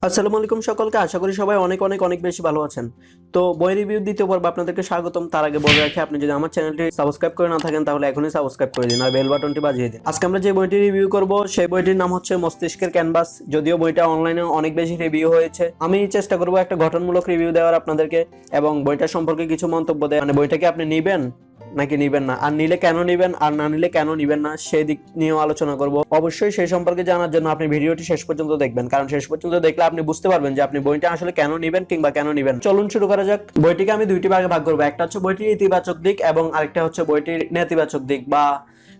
আসসালামু আলাইকুম সকলকে। আশা করি সবাই অনেক অনেক অনেক বেশি ভালো আছেন। তো বই রিভিউ দ্বিতীয় পর্বে আপনাদেরকে স্বাগতম। তার আগে বলে রাখি, আপনি যদি আমার চ্যানেলটি সাবস্ক্রাইব করে না থাকেন তাহলে এখনই সাবস্ক্রাইব করে দিন আর বেল বাটনটি বাজিয়ে দিন। আজকে আমরা যে বইটি রিভিউ করব সেই বইটির নাম হচ্ছে মস্তিষ্কের ক্যানভাস। যদিও বইটা অনলাইনে অনেক বেশি রিভিউ হয়েছে, আমি চেষ্টা করব একটা গঠনমূলক রিভিউ দেওয়ার আপনাদেরকে এবং বইটা সম্পর্কে কিছু মন্তব্য দেয়। মানে বইটাকে আপনি নিবেন নাকি নিবেন না, আর নিলে কেন নিবেন, আর না নিলে কেন নিবেন না, সেই দিক নিয়েও আলোচনা করব। অবশ্যই সেই সম্পর্কে জানার জন্য আপনি ভিডিওটি শেষ পর্যন্ত দেখবেন, কারণ শেষ পর্যন্ত দেখলে আপনি বুঝতে পারবেন যে আপনি বইটা আসলে কেন নিবেন কিংবা কেন নিবেন। চলুন শুরু করা যাক। বইটিকে আমি দুইটি ভাগে ভাগ করবো। একটা হচ্ছে বইটির ইতিবাচক দিক এবং আরেকটা হচ্ছে বইটির নেতিবাচক দিক বা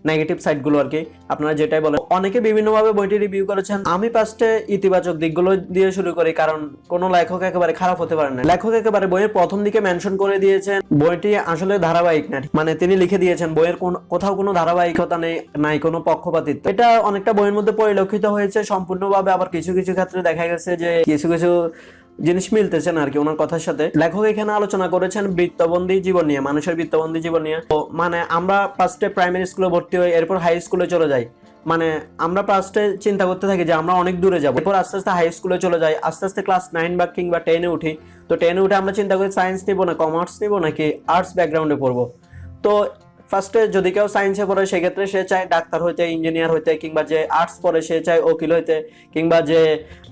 নেগেটিভ সাইড গুলো আর কি, আপনারা যেটাই বলেন। অনেকে বিভিন্ন ভাবে বইটি রিভিউ করেছেন। আমি ফার্স্টে ইতিবাচক দিকগুলো দিয়ে শুরু করি, কারণ কোন লেখক একেবারে খারাপ হতে পারে না। লেখক একেবারে বইয়ের প্রথম দিকে মেনশন করে দিয়েছেন বইটি আসলে ধারাবাহিক না। মানে তিনি লিখে দিয়েছেন বইয়ের কোথাও কোনো ধারাবাহিকতা নেই, নাই কোনো পক্ষপাতিত্ব। এটা অনেকটা বইয়ের মধ্যে পরিলক্ষিত হয়েছে সম্পূর্ণভাবে। আবার কিছু কিছু ক্ষেত্রে দেখা গেছে যে কিছু কিছু জিনিস মিলতেছে না আর কি ওনার কথার সাথে। লেখক এখানে আলোচনা করেছেন বৃত্তবন্দী জীবন নিয়ে, মানুষের বৃত্তবন্দী জীবন নিয়ে। তো মানে আমরা ফার্স্টে প্রাইমারি স্কুলে ভর্তি হই, এরপর হাই স্কুলে চলে যাই। মানে আমরা ফার্স্টে চিন্তা করতে থাকি যে আমরা অনেক দূরে যাবো, এরপর আস্তে আস্তে হাই স্কুলে চলে যাই, আস্তে আস্তে ক্লাস 9 বা কিংবা 10-এ উঠি। তো 10-এ উঠে আমরা চিন্তা করি সায়েন্স নিবো না কমার্স নিবো নাকি আর্টস ব্যাকগ্রাউন্ডে পড়বো। তো ফার্স্টে যদি কেউ সায়েন্সে পড়ে সেক্ষেত্রে সে চায় ডাক্তার হইতে, ইঞ্জিনিয়ার হইতে, কিংবা যে আর্টস পড়ে সে চায় উকিল হইতে, কিংবা যে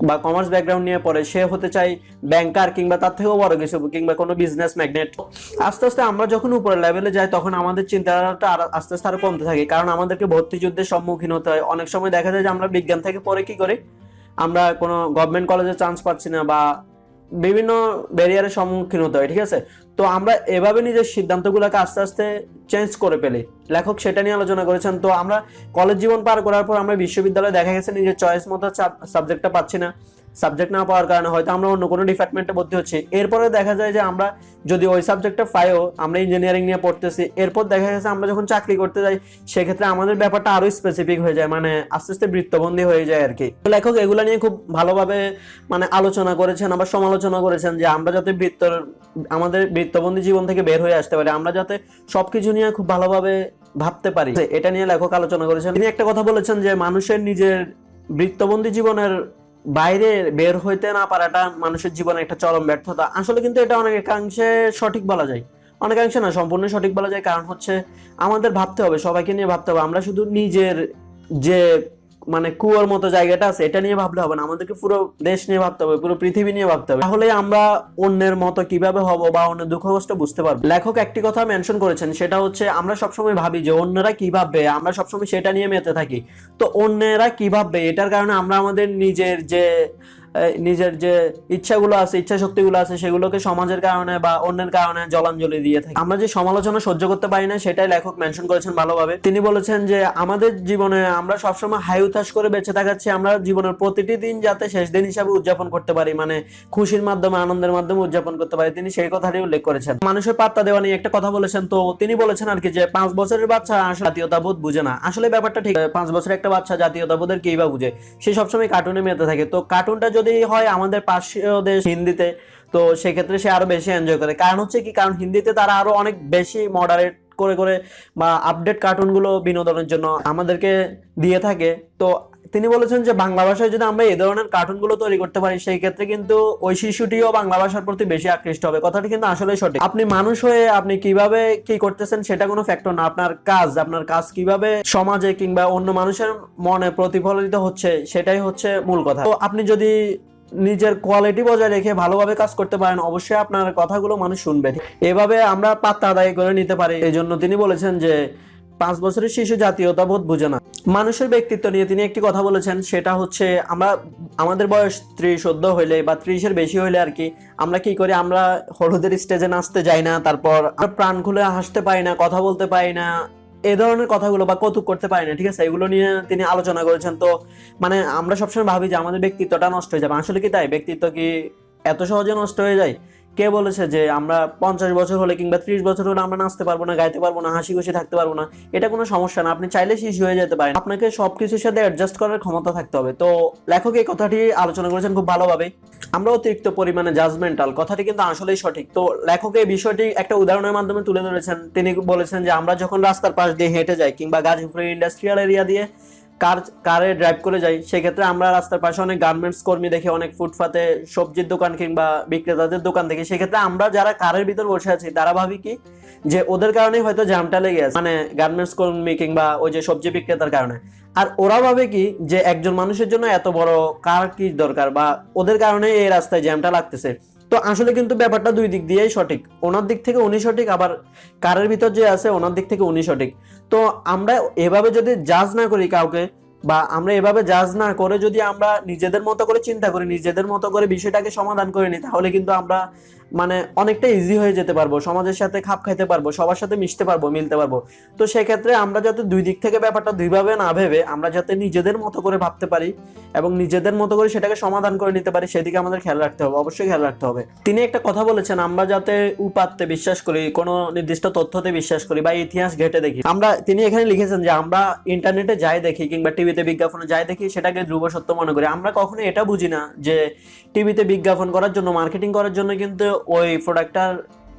বা কমার্স ব্যাকগ্রাউন্ড নিয়ে পড়ে সে হতে চায় ব্যাংকার কিংবা তার থেকেও বড় কিছু, কিংবা কোনো বিজনেস ম্যাগনেট। আস্তে আস্তে আমরা যখন উপরের লেভেলে যাই তখন আমাদের চিন্তাধারাটা আস্তে আস্তে আরো কমতে থাকে, কারণ আমাদেরকে ভর্তি যুদ্ধের সম্মুখীন হতে হয়। অনেক সময় দেখা যায় যে আমরা বিজ্ঞান থেকে পড়ে কি করি, আমরা কোনো গভর্নমেন্ট কলেজে চান্স পাচ্ছি না বা বিভিন্ন ব্যারিয়ারের সম্মুখীন হতে হয়, ঠিক আছে। তো আমরা এভাবে নিজের সিদ্ধান্তগুলোকে আস্তে আস্তে চেঞ্জ করে ফেলি। লেখক সেটা নিয়ে আলোচনা করেছেন। তো আমরা কলেজ জীবন পার করার পর আমরা বিশ্ববিদ্যালয়ে দেখা গেছে নিজের চয়েস মতো সাবজেক্টটা পাচ্ছি না। সাবজেক্ট না পাওয়ার কারণে হয়তো আমরা অন্য কোনো ডিপার্টমেন্টে ভর্তি হচ্ছি। এরপরে দেখা যায় যে আমরা যদি ওই সাবজেক্টটা পাইও, আমরা ইঞ্জিনিয়ারিং নিয়ে পড়তেছি, এরপর দেখা গেছে আমরা যখন চাকরি করতে যাই সেক্ষেত্রে আমাদের ব্যাপারটা আরো স্পেসিফিক হয়ে যায়, মানে আস্তে আস্তে বৃত্তবন্দী হয়ে যায় আর কি। লেখক এগুলা নিয়ে খুব ভালোভাবে মানে আলোচনা করেছেন, আবার সমালোচনা করেছেন যে আমরা যাতে আমাদের বৃত্তবন্দী জীবন থেকে বের হয়ে আসতে পারি, আমরা যাতে সবকিছু নিয়ে খুব ভালোভাবে ভাবতে পারি, এটা নিয়ে লেখক আলোচনা করেছেন। তিনি একটা কথা বলেছেন যে মানুষের নিজের বৃত্তবন্দী জীবনের বাইরে বের হইতে না পারাটা মানুষের জীবনে একটা চরম ব্যর্থতা। আসলে কিন্তু এটা অনেকাংশে সঠিক বলা যায়, অনেকাংশে না, সম্পূর্ণ সঠিক বলা যায়। কারণ হচ্ছে আমাদের ভাবতে হবে, সবাইকে নিয়ে ভাবতে হবে। আমরা শুধু নিজের যে মানে কুয়োর মতো জায়গাটা আছে এটা নিয়ে ভাবলে হবে না, আমাদেরকে পুরো দেশ নিয়ে ভাবতে হবে, পুরো পৃথিবী নিয়ে ভাবতে হবে। তাহলে আমরা অন্যের মতো কিভাবে হব বা অন্যের দুঃখ কষ্ট বুঝতে পারবো। লেখক একটি কথা মেনশন করেছেন, সেটা হচ্ছে আমরা সবসময় ভাবি যে অন্যরা কি ভাববে, আমরা সবসময় সেটা নিয়ে মেতে থাকি। তো অন্যেরা কি ভাববে এটার কারণে আমরা আমাদের নিজের যে ইচ্ছাগুলো আছে, ইচ্ছা শক্তিগুলো আছে, সেগুলোকে সমাজের কারণে বা অন্যের কারণে জলাঞ্জলি দিয়ে থাকি। আমরা যে সমালোচনা সহ্য করতে পারি না সেটাই লেখক মেনশন করেছেন ভালোভাবে। তিনি বলেছেন যে আমাদের জীবনে আমরা সবসময় হাই উতাস করে বেঁচে থাকাচ্ছি, আমরা জীবনের প্রতিটি দিন যাতে শেষ দিন হিসাবে উদযাপন করতে পারি, মানে খুশির মাধ্যমে, আনন্দের মাধ্যমে উদযাপন করতে পারি। তিনি সেই কথাটি উল্লেখ করেছেন। মানুষের পাত্তা দেওয়া নিয়ে একটা কথা বলেছেন। তো তিনি বলেছেন আর কি যে 5 বছরের বাচ্চা আসলে জাতীয়তাবোধ বুঝে না। আসলে ব্যাপারটা ঠিক, 5 বছরের একটা বাচ্চা জাতীয়তাবোধের কি বা বুঝে, সে সবসময় কার্টুনে মেতে থাকে। তো কার্টুনটা যদি হয় আমাদের পার্শ্বীয় দেশ হিন্দিতে, তো সেক্ষেত্রে সে আরো বেশি এনজয় করে। কারণ হচ্ছে কি, কারণ হিন্দিতে তারা আরো অনেক বেশি মডারেট করে করে বা আপডেট কার্টুনগুলো বিনোদনের জন্য আমাদেরকে দিয়ে থাকে। তো তিনি বলেছেন যে বাংলা ভাষায় যদি আমরা এই ধরনের কার্টুনগুলো তৈরি করতে পারি সেই ক্ষেত্রে কিন্তু ওই শিশুটিও বাংলা ভাষার প্রতি বেশি আকৃষ্ট হবে। কথাটি কিন্তু আসলেই সঠিক। আপনি মানুষ হয়ে আপনি কিভাবে কি করতেছেন সেটা কোনো ফ্যাক্টর না, আপনার কাজ কিভাবে সমাজে কিংবা অন্য মানুষের মনে প্রতিফলিত হচ্ছে সেটাই হচ্ছে মূল কথা। তো আপনি যদি নিজের কোয়ালিটি বজায় রেখে ভালোভাবে কাজ করতে পারেন অবশ্যই আপনার কথাগুলো মানুষ শুনবে। এভাবে আমরা পাত্তা আদায় করে নিতে পারি। এই জন্য তিনি বলেছেন যে 5 বছরের শিশু জাতীয়তাবোধ বুঝে না। মানুষের ব্যক্তিত্ব নিয়ে তিনি একটি কথা বলেছেন, সেটা হচ্ছে আমাদের বয়স 30 সদ্য হইলে বা 30-এর বেশি হইলে আর কি আমরা কি করি, আমরা হলুদের স্টেজে নাচতে যাই না, তারপর প্রাণ খুলে হাসতে পারি না, কথা বলতে পারি না, এই ধরনের কথাগুলো বা কৌতুক করতে পারি না, ঠিক আছে। এগুলো নিয়ে তিনি আলোচনা করেছেন। তো মানে আমরা সবসময় ভাবি যে আমাদের ব্যক্তিত্বটা নষ্ট হয়ে যাবে। আসলে কি তাই? ব্যক্তিত্ব কি এত সহজে নষ্ট হয়ে যায়? কে বলেছে যে আমরা 50 বছর হলে কিংবা 30 বছর হলে আমরা নাচতে পারবো না, গাইতে পারবো না, হাসি খুশি থাকতে পারবো না? এটা কোনো সমস্যা না, আপনি চাইলে শিশু হয়ে যেতে পারেন। আপনাকে সবকিছুর সাথে অ্যাডজাস্ট করার ক্ষমতা থাকতে হবে। তো লেখক এই কথাটি আলোচনা করেছেন খুব ভালোভাবে। আমরা অতিরিক্ত পরিমাণে জাজমেন্টাল, কথাটি কিন্তু আসলেই সঠিক। তো লেখক এই বিষয়টি একটা উদাহরণের মাধ্যমে তুলে ধরেছেন। তিনি বলেছেন যে আমরা যখন রাস্তার পাশ দিয়ে হেঁটে যাই কিংবা গাজীপুরের ইন্ডাস্ট্রিয়াল এরিয়া দিয়ে কারে ড্রাইভ করে যাই, সেক্ষেত্রে আমরা রাস্তার পাশে অনেক গার্মেন্টস কর্মী দেখি, অনেক ফুটপাতে সবজির দোকান কিংবা বিক্রেতাদের দোকান দেখি। সেক্ষেত্রে আমরা যারা কারের ভিতর বসে আছি তারা ভাবি কি যে ওদের কারণেই হয়তো জ্যামটা লেগে আছে, মানে গার্মেন্টস কর্মী কিংবা ওই যে সবজি বিক্রেতার কারণে। আর ওরা ভাবে কি যে একজন মানুষের জন্য এত বড় কার কি দরকার, বা ওদের কারণে এই রাস্তায় জ্যামটা লাগতেছে। তো আসলে কিন্তু ব্যাপারটা দুই দিক দিয়েই সঠিক, ওনার দিক থেকে উনি সঠিক, আবার কারের ভিতর যে আছে ওনার দিক থেকে উনি সঠিক। তো আমরা এভাবে যদি জাজ না করি কাউকে, বা আমরা এভাবে জাজ না করে যদি আমরা নিজেদের মতো করে চিন্তা করি, নিজেদের মতো করে বিষয়টাকে সমাধান করে নিই, তাহলে কিন্তু আমরা মানে অনেকটা ইজি হয়ে যেতে পারবো, সমাজের সাথে খাপ খাইতে পারবো, সবার সাথে মিশতে পারবো, মিলতে পারবো। তো সেক্ষেত্রে আমরা যাতে দুই দিক থেকে ব্যাপারটা দুইভাবে না ভেবে আমরা যাতে নিজেদের মতো করে ভাবতে পারি এবং নিজেদের মতো করে সেটাকে সমাধান করে নিতে পারি, সেদিকে আমাদের খেয়াল রাখতে হবে, অবশ্যই খেয়াল রাখতে হবে। তিনি একটা কথা বলেছেন, আমরা যাতে উপাত্তে বিশ্বাস করি, কোনো নির্দিষ্ট তথ্যতে বিশ্বাস করি বা ইতিহাস ঘেটে দেখি। তিনি এখানে লিখেছেন যে আমরা ইন্টারনেটে যাই দেখি কিংবা টিভিতে বিজ্ঞাপনে যাই দেখি সেটাকে ধ্রুব সত্য মনে করি। আমরা কখনো এটা বুঝি না যে টিভিতে বিজ্ঞাপন করার জন্য, মার্কেটিং করার জন্য কিন্তু ওই প্রোডাক্টটার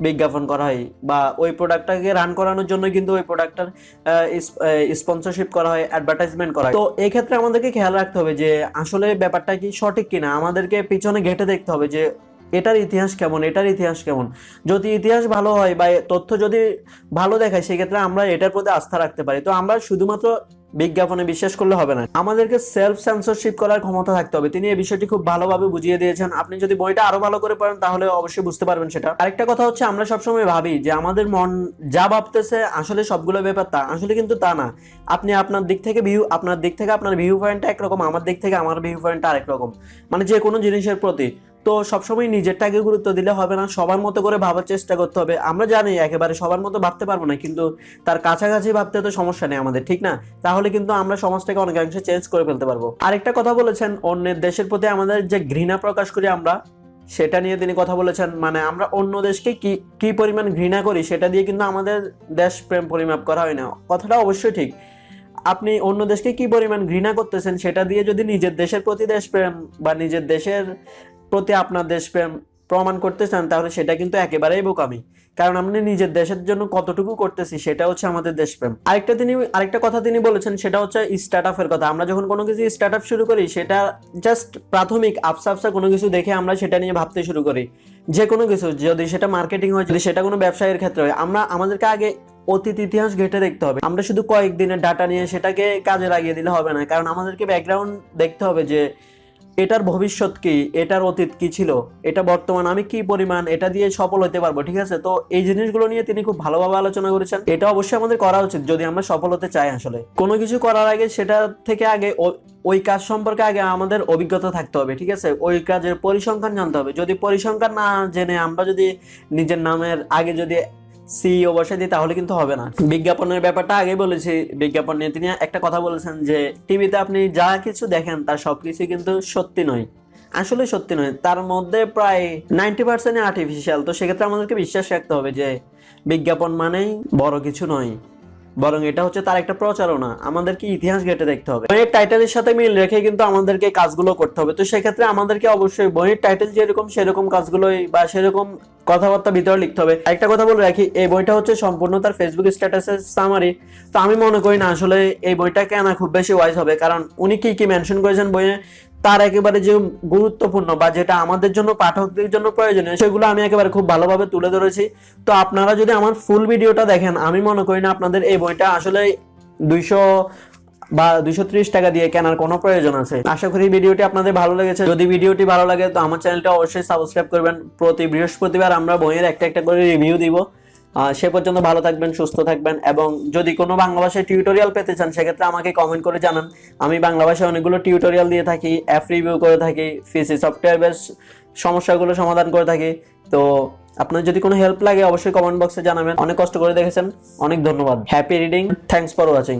বিজ্ঞাপন করা হয়, বা ওই প্রোডাক্টটাকে রান করানোর জন্য কিন্তু ওই প্রোডাক্টটার স্পন্সরশিপ করা হয়, অ্যাডভার্টাইজমেন্ট করা হয়। তো এই ক্ষেত্রে আমাদেরকে খেয়াল রাখতে হবে যে আসলে ব্যাপারটা কি সঠিক কিনা, আমাদেরকে পিছনে ঘেটে দেখতে হবে যে এটার ইতিহাস কেমন, এটার ইতিহাস কেমন। যদি ইতিহাস ভালো হয় বা তথ্য যদি ভালো দেখায়, সেক্ষেত্রে আমরা এটার প্রতি আস্থা রাখতে পারি। তো আমরা শুধুমাত্র বিজ্ঞাপনে বিশ্বাস করলে হবে না, আমাদেরকে সেলফ সেন্সরশিপ করার ক্ষমতা থাকতে হবে। তিনি এই বিষয়টি খুব ভালোভাবে বুঝিয়ে দিয়েছেন। আপনি যদি বইটা আরো ভালো করে পড়েন তাহলে অবশ্যই বুঝতে পারবেন সেটা। আরেকটা কথা হচ্ছে, আমরা সবসময় ভাবি যে আমাদের মন যা ভাবতেছে আসলে সবগুলো ব্যাপার তা, আসলে কিন্তু তা না। আপনি আপনার দিক থেকে আপনার ভিউ পয়েন্টটা একরকম, আমার দিক থেকে আমার ভিউ পয়েন্টটা আরেক রকম, মানে যে কোনো জিনিসের প্রতি। তো সবসময় নিজেরটাকে গুরুত্ব দিলে হবে না, সবার মতো করে ভাবার চেষ্টা করতে হবে। আমরা জানি একেবারে সবার মতো ভাবতে পারবো না, কিন্তু তার কাছাকাছি ভাবতে তো সমস্যা নেই আমাদের, ঠিক না? তাহলে কিন্তু আমরা সমাজটাকে অনেকাংশে চেঞ্জ করে ফেলতে পারবো। আরেকটা কথা বলেছেন, অন্যের দেশের প্রতি আমাদের যে ঘৃণা প্রকাশ করি আমরা, সেটা নিয়ে তিনি কথা বলেছেন। মানে আমরা অন্য দেশকে কি পরিমাণ ঘৃণা করি সেটা দিয়ে কিন্তু আমাদের দেশপ্রেম পরিমাপ করা হয় না। কথাটা অবশ্যই ঠিক। আপনি অন্য দেশকে কি পরিমাণ ঘৃণা করতেছেন সেটা দিয়ে যদি নিজের দেশের প্রতি দেশপ্রেম বা নিজের দেশের প্রতি আপনার দেশপ্রেম প্রমাণ করতে চান, তাহলে সেটা কিন্তু একেবারেই বোকামি। কারণ আমরা নিজের দেশের জন্য কতটুকু করতেছি সেটা হচ্ছে আমাদের দেশপ্রেম। আরেকটা কথা তিনি বলেছেন, সেটা হচ্ছে স্টার্টআপের কথা। আমরা যখন কোনো কিছু স্টার্টআপ শুরু করি, সেটা জাস্ট প্রাথমিক আফসা কোনো কিছু দেখে আমরা সেটা নিয়ে ভাবতে শুরু করি। যে কোনো কিছু, যদি সেটা মার্কেটিং হয়, যদি সেটা কোনো ব্যবসায়ের ক্ষেত্রে হয়, আমাদেরকে আগে অতীত ইতিহাস ঘেটে দেখতে হবে। আমরা শুধু কয়েকদিনের ডাটা নিয়ে সেটাকে কাজে লাগিয়ে দিলে হবে না, কারণ আমাদেরকে ব্যাকগ্রাউন্ড দেখতে হবে যে এটার ভবিষ্যৎ কি, এটার অতীত কি ছিল, এটা বর্তমান আমি কি পরিমাণ এটা দিয়ে সফল হতে পারবো, ঠিক আছে? তো এই জিনিসগুলো নিয়ে তিনি খুব ভালোভাবে আলোচনা করেছেন। এটা অবশ্যই আমাদের করা উচিত যদি আমরা সফল হতে চাই। আসলে কোনো কিছু করার আগে সেটা থেকে আগে ওই কাজ সম্পর্কে আগে আমাদের অভিজ্ঞতা থাকতে হবে, ঠিক আছে? ওই কাজের পরিসংখ্যান জানতে হবে। যদি পরিসংখ্যান না জেনে আমরা যদি নিজের নামের আগে যদি সিইও বসে দিই, তাহলে কিন্তু হবে না। বিজ্ঞাপনের ব্যাপারটা আগে বলেছি, বিজ্ঞাপন নিয়ে তিনি একটা কথা বলেছেন যে টিভিতে আপনি যা কিছু দেখেন তার সবকিছু কিন্তু সত্যি নয়, আসলে সত্যি নয়, তার মধ্যে প্রায় 90% আর্টিফিশিয়াল। তো সেক্ষেত্রে আমাদেরকে বিশ্বাস রাখতে হবে যে বিজ্ঞাপন মানেই বড় কিছু নয়, বরং এটা হচ্ছে তার একটা প্রচারণা। আমাদেরকে ইতিহাস ঘেটে দেখতে হবে, বইয়ের টাইটেলের সাথে মিল রেখে কিন্তু আমাদেরকে কাজগুলো করতে হবে। তো সেক্ষেত্রে আমাদেরকে অবশ্যই বইয়ের টাইটেল যেরকম সেরকম কাজগুলোই বা সেরকম কথাবার্তা ভিতরে লিখতে হবে। একটা কথা বলে রাখি, এই বইটা হচ্ছে সম্পূর্ণ তার ফেসবুক স্ট্যাটাসের সামারি। তো আমি মনে করি না আসলে এই বইটা কেনা খুব বেশি ওয়াইজ হবে, কারণ উনি কি মেনশন করেছেন বইয়ে, তার একেবারে যে গুরুত্বপূর্ণ বা যেটা আমাদের জন্য পাঠকদের জন্য প্রয়োজনীয়, সেগুলো আমি একেবারে খুব ভালোভাবে তুলে ধরেছি। তো আপনারা যদি আমার ফুল ভিডিওটা দেখেন, আমি মনে করি না আপনাদের এই বইটা আসলে 200 বা 230 টাকা দিয়ে কেনার কোনো প্রয়োজন আছে। আশা করি ভিডিওটি আপনাদের ভালো লেগেছে। যদি ভিডিওটি ভালো লাগে তো আমার চ্যানেলটা অবশ্যই সাবস্ক্রাইব করবেন। প্রতি বৃহস্পতিবার আমরা বইয়ের একটা করে রিভিউ দিব। সে পর্যন্ত ভালো থাকবেন, সুস্থ থাকবেন, এবং যদি কোনো বাংলা ভাষায় টিউটোরিয়াল পেতে চান সেক্ষেত্রে আমাকে কমেন্ট করে জানান। আমি বাংলা ভাষায় অনেকগুলো টিউটোরিয়াল দিয়ে থাকি, অ্যাপ রিভিউ করে থাকি, পিসি সফটওয়্যার বেস সমস্যাগুলো সমাধান করে থাকি। তো আপনার যদি কোনো হেল্প লাগে অবশ্যই কমেন্ট বক্সে জানাবেন। অনেক কষ্ট করে দেখেছেন, অনেক ধন্যবাদ। Happy reading, thanks for watching.